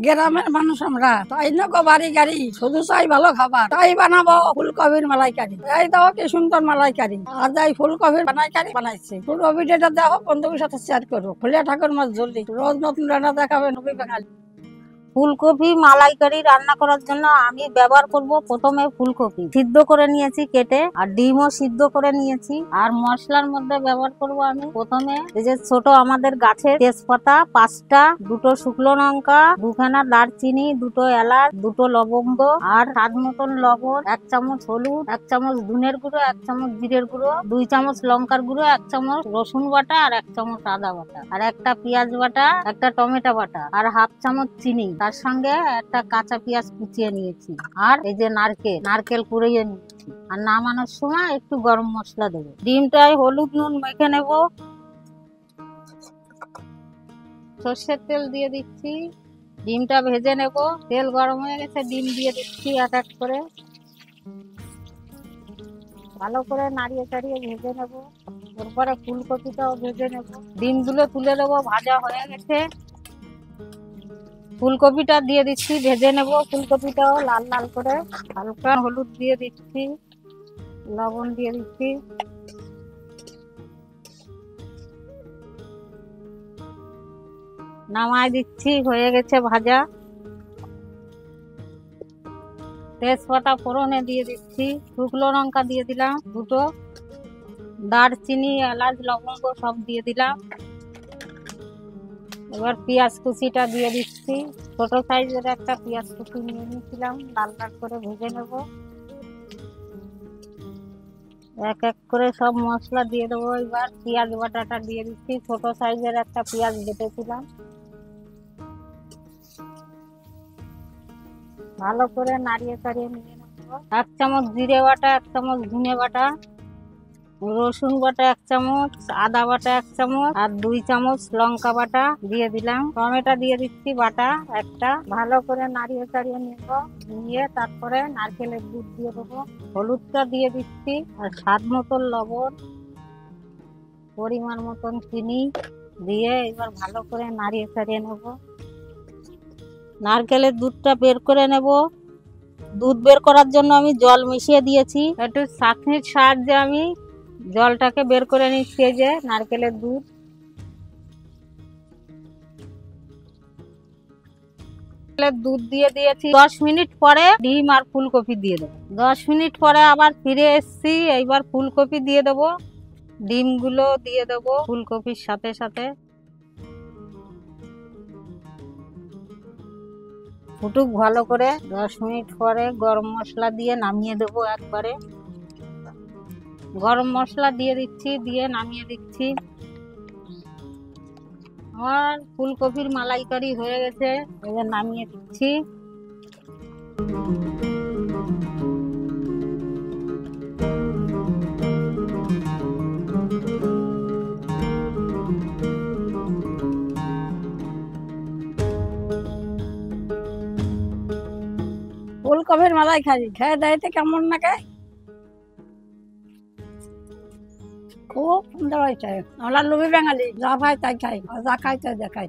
গ্রামের মানুষ আমরা, তাই না গো বাড়ি গাড়ি, শুধু চাই ভালো খাবার, তাই বানাবো ফুলকপির মালাইকারি। এই দাও কি সুন্দর মালাইকারি, আর যাই ফুলকপির মালাইকারি বানাইছি। পুরো ভিডিওটা দেখো, বন্ধুদের সাথে শেয়ার করো। ফুলিয়া ঠাকুর মাছ জলদি রোজ নতুন রান্না দেখাবে নবী বাঙালি। ফুলকপি মালাইকারি রান্না করার জন্য আমি ব্যবহার করব প্রথমে ফুলকপি সিদ্ধ করে নিয়েছি কেটে, আর ডিমও সিদ্ধ করে নিয়েছি। আর মশলার মধ্যে ব্যবহার করব আমি প্রথমে এই যে ছোট আমাদের গাছের তেজপাতা 5টা, 2টো শুকনো লঙ্কা, 2খানা দারচিনি, 2টো এলাচ, 2টো লবঙ্গ, আর স্বাদ মতন লবণ, 1 চামচ হলুদ, 1 চামচ ধনের গুঁড়ো, 1 চামচ জিরের গুঁড়ো, 2 চামচ লঙ্কার গুঁড়ো, 1 চামচ রসুন বাটা, আর 1 চামচ আদা বাটা, আর একটা পেঁয়াজ বাটা, একটা টমেটো বাটা, আর 1/2 চামচ চিনি। তার সঙ্গে একটা কাঁচা পেঁয়াজ কুচিয়ে নিয়েছি, আর এই যে নারকেল কুড়িয়ে নিয়েছি। আর নামানোর সময় একটু গরম মশলা দেবো। ডিমটায় হলুদ নুন মেখে নেব। সর্ষের তেল দিয়ে দিচ্ছি, ডিমটা ভেজে নেব। তেল গরম হয়ে গেছে, ডিম দিয়ে দিচ্ছি এক এক করে। ভালো করে নাড়িয়ে চাড়িয়ে ভেজে নেব। এরপরে ফুলকপিটাও ভেজে নেব। ডিমগুলো তুলে দেবো, ভাজা হয়ে গেছে। ফুলকপিটা দিয়ে দিচ্ছি, ভেজে নেব। ফুলকপিটাও লাল লাল করে। হালকা হলুদ দিয়ে দিচ্ছি, লবণ দিয়ে দিচ্ছি। নামাই দিচ্ছি, হয়ে গেছে ভাজা। তেজপাতা ফোড়নে দিয়ে দিচ্ছি, শুকনো লঙ্কা দিয়ে দিলাম 2টো, দারচিনি, এলাচ, লবঙ্গ সব দিয়ে দিলাম। এবার পেঁয়াজ কুচিটা দিয়ে দিচ্ছি। ছোট সাইজের একটা পেঁয়াজ কুচি নিয়ে নিয়েছিলাম, লাল লাল করে ভেজে নেব। এক এক করে সব মশলা দিয়ে দেবো। এবার পেঁয়াজ বাটাটা দিয়ে দিচ্ছি। ছোট সাইজের একটা পেঁয়াজ বেটেছিলাম। ভালো করে নাড়িয়ে চাড়িয়ে নিয়ে নেব। 1 চামচ জিরে বাটা, 1 চামচ ধনে বাটা, রসুন বাটা 1 চামচ, আদা বাটা 1 চামচ, আর 2 চামচ লঙ্কা বাটা দিয়ে দিলাম। টমেটো দিয়ে দিচ্ছি বাটা একটা। ভালো করে নাড়িয়ে চাড়িয়ে নেব। নিয়ে তারপরে নারকেলের দুধ দিয়ে দেবো। হলুদটা দিয়ে দিচ্ছি, আর স্বাদ মতন লবণ, পরিমাণ মতন চিনি দিয়ে এবার ভালো করে নাড়িয়ে চাড়িয়ে নেব। নারকেলের দুধটা বের করে নেব। দুধ বের করার জন্য আমি জল মিশিয়ে দিয়েছি। একটু ছাঁকনির সাহায্যে আমি জলটাকে বের করে নিচ্ছি। এই যে নারকেলের দুধ, দুধ দিয়ে দিয়েছি। 10 মিনিট পরে ডিম আর ফুলকপি দিয়ে দেবো। 10 মিনিট পরে আবার ফিরে এসেছি। এইবার ফুলকপি দিয়ে দেবো, ডিমগুলো দিয়ে দেবো ফুলকপির সাথে সাথে। ফুটুক ভালো করে। 10 মিনিট পরে গরম মশলা দিয়ে নামিয়ে দেবো একবারে। গরম মশলা দিয়ে দিচ্ছি, দিয়ে নামিয়ে দিচ্ছি। আমার ফুলকপির মালাইকারি হয়ে গেছে, এবার নামিয়ে দিচ্ছি। ফুলকপির মালাইকারি খেয়ে দেখতে কেমন লাগে, খুব সুন্দর হয়েছে। আমরা নবী বাঙালি, যা খাই তাই খাই, যা খাই তাই দেখাই।